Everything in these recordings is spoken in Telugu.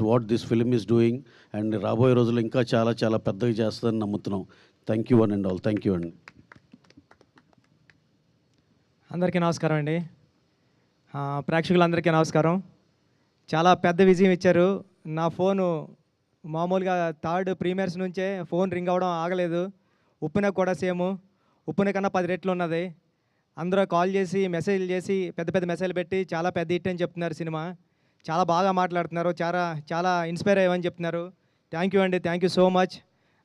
What this film is doing and రాబోయే రోజుల్లో ఇంకా చాలా చాలా పెద్దగా చేస్తుందని నమ్ముతున్నాం. Thank you one and all. Thank you అండి. అందరికీ నమస్కారం అండి. ప్రేక్షకులందరికీ నమస్కారం. చాలా పెద్ద విజయం ఇచ్చారు. నా ఫోను మామూలుగా థర్డ్ ప్రీమియర్స్ నుంచే ఫోన్ రింగ్ అవ్వడం ఆగలేదు. ఉప్పెన కూడా సేమ్, ఉప్పెన కన్నా 10 రెట్లు ఉన్నది. అందరూ కాల్ చేసి మెసేజ్లు చేసి పెద్ద పెద్ద మెసేజ్లు పెట్టి చాలా పెద్ద హిట్ అని చెప్తున్నారు. సినిమా చాలా బాగా మాట్లాడుతున్నారు. చాలా చాలా ఇన్స్పైర్ అయ్యామని చెప్తున్నారు. థ్యాంక్ యూ అండి. థ్యాంక్ యూ సో మచ్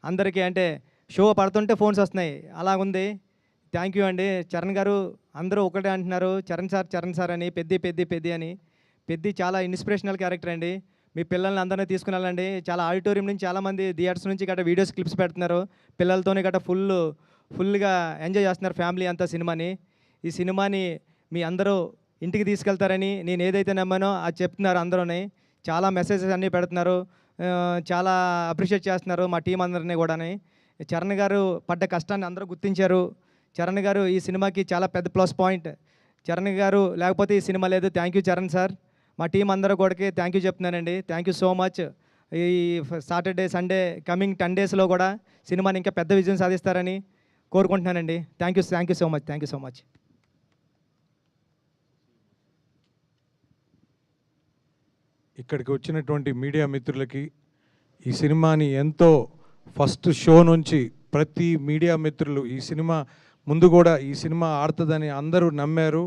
అందరికీ. అంటే షో పడుతుంటే ఫోన్స్ వస్తున్నాయి, అలా ఉంది. థ్యాంక్ యూ అండి. చరణ్ గారు అందరూ ఒకటే అంటున్నారు, చరణ్ సార్ అని, పెద్ది అని. పెద్ది చాలా ఇన్స్పిరేషనల్ క్యారెక్టర్ అండి. మీ పిల్లల్ని అందరినీ తీసుకుని వెళ్ళండి. చాలా ఆడిటోరియం నుంచి చాలామంది థియేటర్స్ నుంచి గట్రా వీడియోస్ క్లిప్స్ పెడుతున్నారు. పిల్లలతోనే గట్రా ఫుల్గా ఎంజాయ్ చేస్తున్నారు ఫ్యామిలీ అంతా సినిమాని. ఈ సినిమాని మీ అందరూ ఇంటికి తీసుకెళ్తారని నేను ఏదైతే నమ్మానో అది చెప్తున్నారు అందరూని. చాలా మెసేజెస్ అన్నీ పెడుతున్నారు. చాలా అప్రిషియేట్ చేస్తున్నారు మా టీం అందరినీ కూడాని. చరణ్ గారు పడ్డ కష్టాన్ని అందరూ గుర్తించారు. చరణ్ గారు ఈ సినిమాకి చాలా పెద్ద ప్లస్ పాయింట్. చరణ్ గారు లేకపోతే ఈ సినిమా లేదు. Thank you Charan sir. మా టీం అందరూ కూడా థ్యాంక్ యూ చెప్తున్నానండి. Thank you so much. ఈ సాటర్డే సండే కమింగ్ 10 డేస్లో కూడా సినిమాని ఇంకా పెద్ద విజయం సాధిస్తారని కోరుకుంటున్నానండి. Thank you so much. Thank you so much. ఇక్కడికి వచ్చినటువంటి మీడియా మిత్రులకి, ఈ సినిమాని ఎంతో ఫస్ట్ షో నుంచి ప్రతి మీడియా మిత్రులు ఈ సినిమా ముందు కూడా ఈ సినిమా ఆడుతుందని అందరూ నమ్మారు.